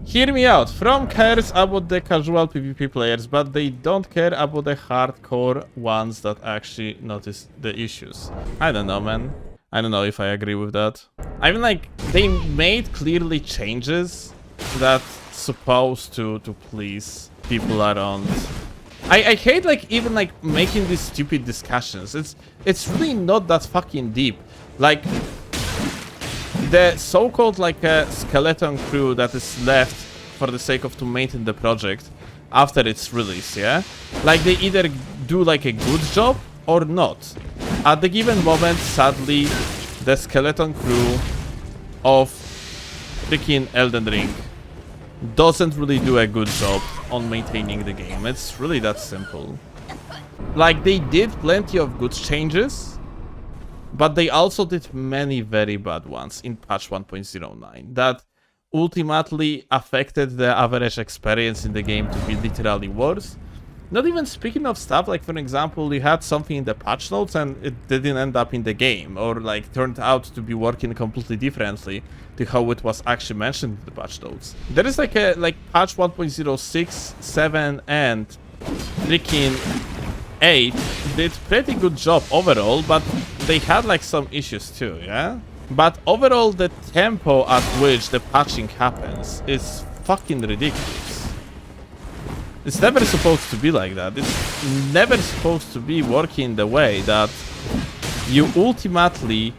Hear me out. From cares about the casual PvP players, but they don't care about the hardcore ones that actually notice the issues. I don't know, man. I don't know if I agree with that. I mean, like, they made clearly changes that supposed to please people around. I hate, like, even, like, making these stupid discussions. It's really not that fucking deep. Like, the so-called, like, skeleton crew that is left for the sake of to maintain the project after its release, yeah? Like, they either do, like, a good job or not. At the given moment, sadly, the skeleton crew of freaking Elden Ring doesn't really do a good job on maintaining the game. It's really that simple. Like, they did plenty of good changes, but they also did many very bad ones in patch 1.09 that ultimately affected the average experience in the game to be literally worse. Not even speaking of stuff like, for example, you had something in the patch notes and it didn't end up in the game, or like turned out to be working completely differently to how it was actually mentioned in the patch notes. There is like a patch 1.06, 7 and freaking 8 did pretty good job overall, but they had like some issues too, yeah? But overall, the tempo at which the patching happens is fucking ridiculous. It's never supposed to be like that. It's never supposed to be working the way that you ultimately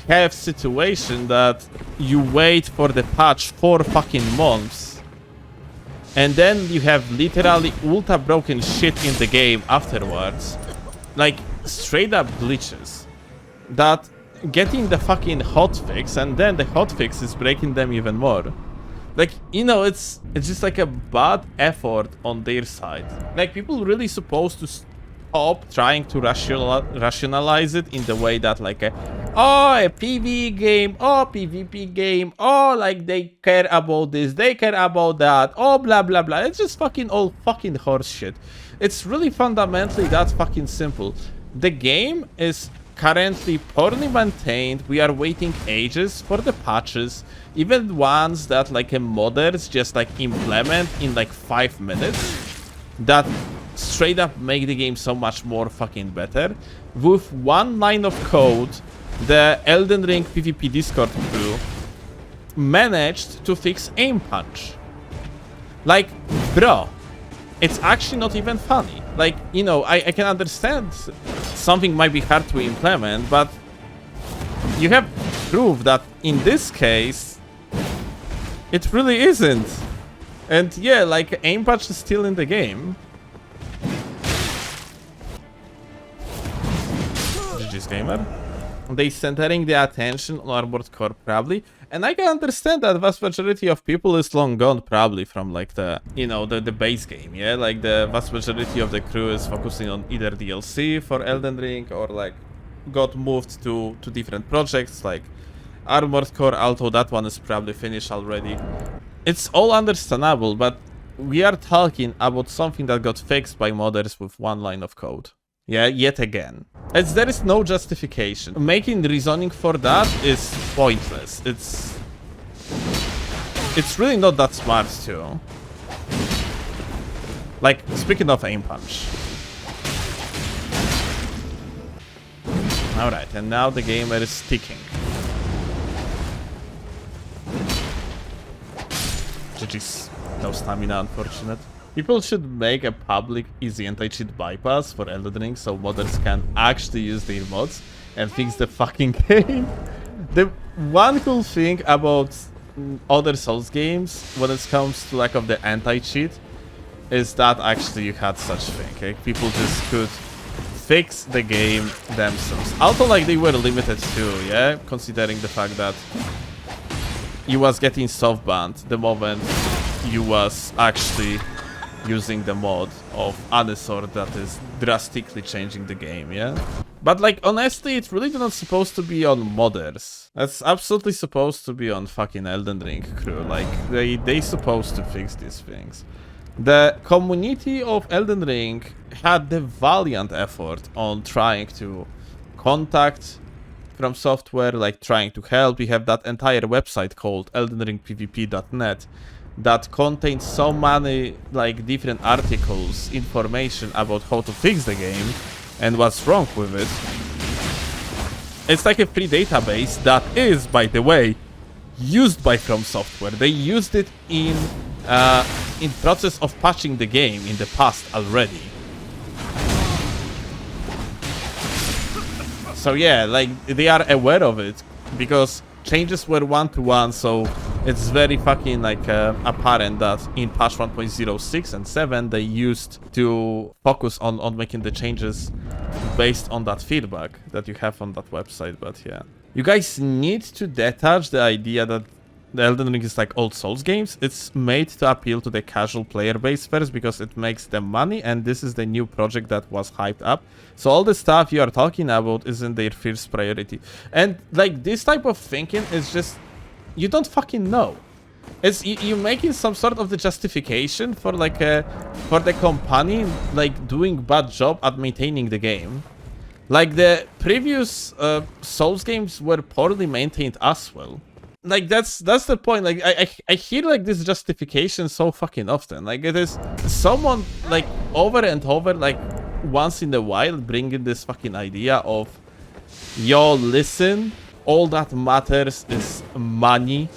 have situation that you wait for the patch 4 fucking months and then you have literally ultra broken shit in the game afterwards. Like, straight up glitches that getting the fucking hotfix and then the hotfix is breaking them even more. Like, you know, it's just like a bad effort on their side. Like, people really supposed to stop trying to rationalize it in the way that, like, a PvE game, PvP game, like, they care about this, they care about that, blah, blah, blah. It's just fucking all fucking horse shit. It's really fundamentally that fucking simple. The game is currently poorly maintained. We are waiting ages for the patches, even ones that like modders just like implement in like 5 minutes, that straight up make the game so much more fucking better. With one line of code, the Elden Ring PvP Discord crew managed to fix aim punch. Like, bro, it's actually not even funny. Like, you know, I can understand something might be hard to implement, but you have proof that in this case, it really isn't. And yeah, like, aim patch is still in the game. GG's gamer. They centering the attention on Armored Core probably, and I can understand that vast majority of people is long gone probably from like the, you know, the base game, yeah? Like the vast majority of the crew is focusing on either DLC for Elden Ring or like got moved to different projects like Armored Core, although that one is probably finished already. It's all understandable, but we are talking about something that got fixed by modders with one line of code. Yeah, yet again. As there is no justification. Making reasoning for that is pointless. It's really not that smart too. Like, speaking of aim punch. Alright, and now the gamer is sticking. GG's. No stamina, unfortunate. People should make a public easy anti-cheat bypass for Elden Ring so modders can actually use their mods and fix the fucking game. The one cool thing about other Souls games when it comes to lack of the anti-cheat is that actually you had such thing. Okay? People just could fix the game themselves. Also, like, they were limited too, yeah? Considering the fact that you was getting soft banned the moment you was actually using the mod of any sort that is drastically changing the game, yeah? But like, honestly, it's really not supposed to be on modders. That's absolutely supposed to be on fucking Elden Ring crew. Like, they supposed to fix these things. The community of Elden Ring had the valiant effort on trying to contact From Software, like trying to help. We have that entire website called eldenringpvp.net that contains so many like different articles, information about how to fix the game and what's wrong with it. It's like a free database that is, by the way, used by From Software. They used it in process of patching the game in the past already. So yeah, like they are aware of it because changes were one-to-one, so it's very fucking like apparent that in patch 1.06 and 7 they used to focus on making the changes based on that feedback that you have on that website. But yeah, you guys need to detach the idea that the Elden Ring is like old Souls games. It's made to appeal to the casual player base first because it makes them money, and this is the new project that was hyped up. So all the stuff you are talking about isn't their first priority. And like this type of thinking is just, you don't fucking know. It's you making some sort of the justification for like for the company like doing bad job at maintaining the game. Like the previous Souls games were poorly maintained as well. Like that's the point. Like I hear like this justification so fucking often. Like it is someone like over and over, like once in a while, bringing this fucking idea of, yo, listen, all that matters is money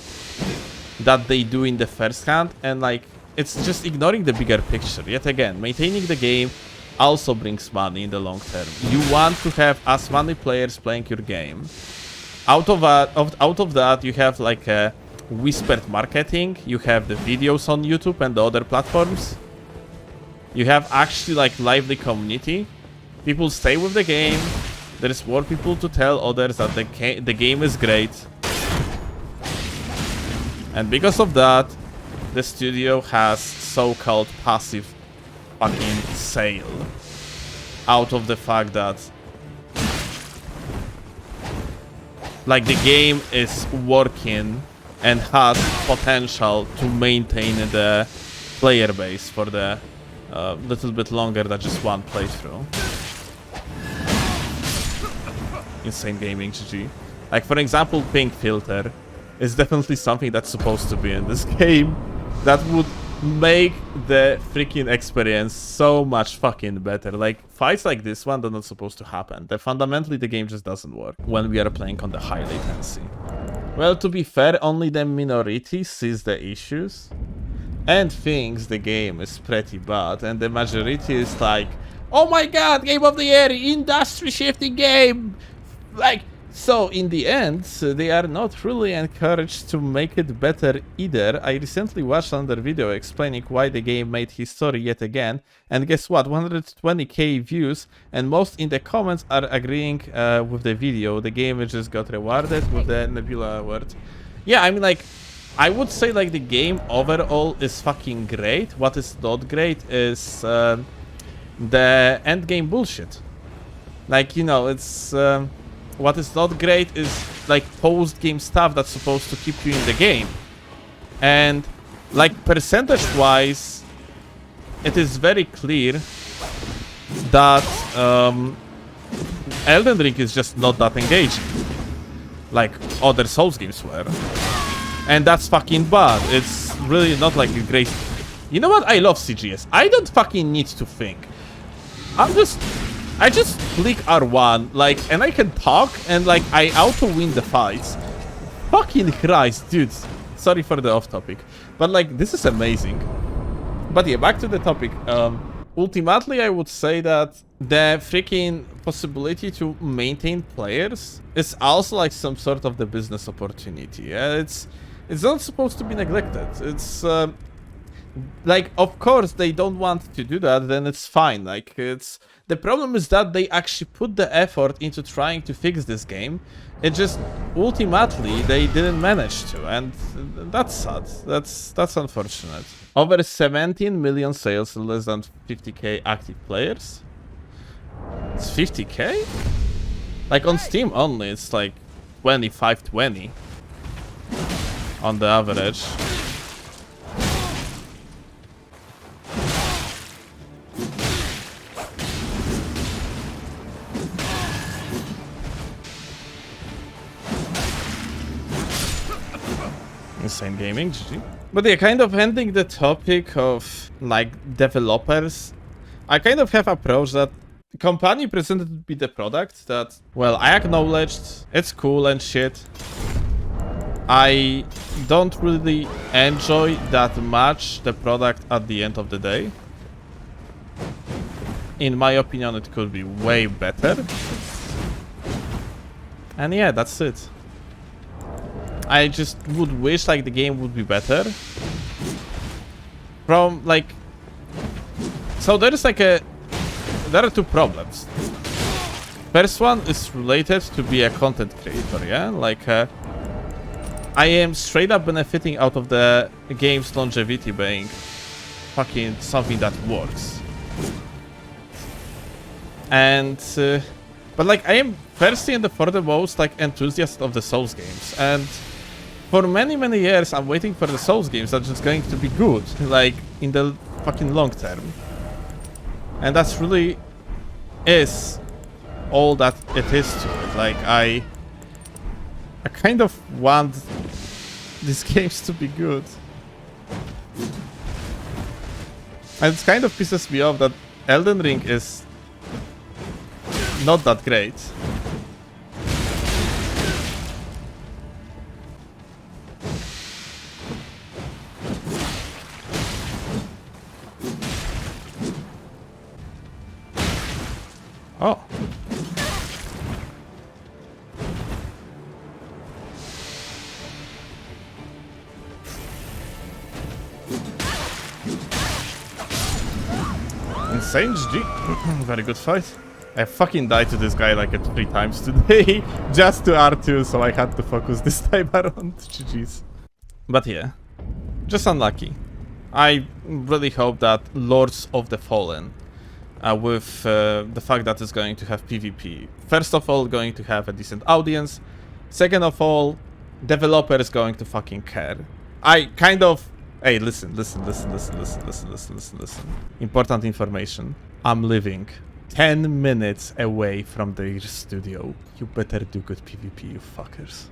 that they do in the first hand, and like it's just ignoring the bigger picture. Yet again, maintaining the game also brings money in the long term. You want to have as many players playing your game. Out of that, you have like a whispered marketing. You have the videos on YouTube and the other platforms. You have actually like lively community. People stay with the game. There is more people to tell others that the game is great. And because of that, the studio has so-called passive fucking sale. Out of the fact that like the game is working and has potential to maintain the player base for the little bit longer than just one playthrough. Insane Gaming, GG. Like for example, ping filter is definitely something that's supposed to be in this game that would make the freaking experience so much fucking better. Like fights like this one are not supposed to happen. Fundamentally the game just doesn't work when we are playing on the high latency. Well, to be fair, only the minority sees the issues and thinks the game is pretty bad, and the majority is like, oh my god, game of the year, industry shifting game. Like, so in the end, they are not really encouraged to make it better either. I recently watched another video explaining why the game made history yet again, and guess what, 120k views, and most in the comments are agreeing with the video. The game just got rewarded with the Nebula award. Yeah, I mean, like, I would say like the game overall is fucking great. What is not great is the end game bullshit. Like, you know, it's what is not great is like post-game stuff that's supposed to keep you in the game. And like percentage-wise, it is very clear that Elden Ring is just not that engaging like other Souls games were. And that's fucking bad. It's really not like a great... You know what? I love CGS. I don't fucking need to think. I just click R1, like, and I can talk, and like, I auto-win the fights. Fucking Christ, dude. Sorry for the off-topic. But like, this is amazing. But yeah, back to the topic. Ultimately, I would say that the freaking possibility to maintain players is also like some sort of the business opportunity. It's not supposed to be neglected. It's like, of course they don't want to do that, then it's fine. Like, it's the problem is that they actually put the effort into trying to fix this game. It just ultimately they didn't manage to, and that's sad. That's unfortunate. Over 17 million sales and less than 50k active players. It's 50k? Like on Steam only, it's like 25-20 on the average. Insane Gaming, GG. But yeah, kind of ending the topic of, like, developers, I kind of have approached that the company presented to be the product that, well, I acknowledged it's cool and shit. I don't really enjoy that much the product at the end of the day. In my opinion, it could be way better. And yeah, that's it. I just would wish like the game would be better. From like, so there is like there are two problems. First one is related to be a content creator, yeah? Like, I am straight up benefiting out of the game's longevity being fucking something that works. And, but like, I am firstly and foremost like enthusiast of the Souls games. And for many, many years, I'm waiting for the Souls games that are just going to be good, like, in the fucking long term. And that's really is all that it is to it. Like, I kind of want these games to be good. And it kind of pisses me off that Elden Ring is not that great. Oh. Insane GG. Very good fight. I fucking died to this guy like 3 times today just to R2, so I had to focus this time around. GG's. But yeah, just unlucky. I really hope that Lords of the Fallen, with the fact that it's going to have PvP, first of all, going to have a decent audience. Second of all, developer is going to fucking care. I kind of... Hey, listen. Important information. I'm living 10 minutes away from their studio. You better do good PvP, you fuckers.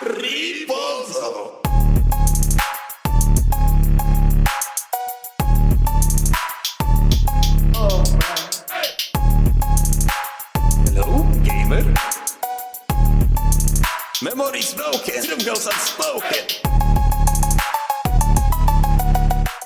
Riposo! Oh, man. Hello, gamer? Memories broken, dream goes unspoken.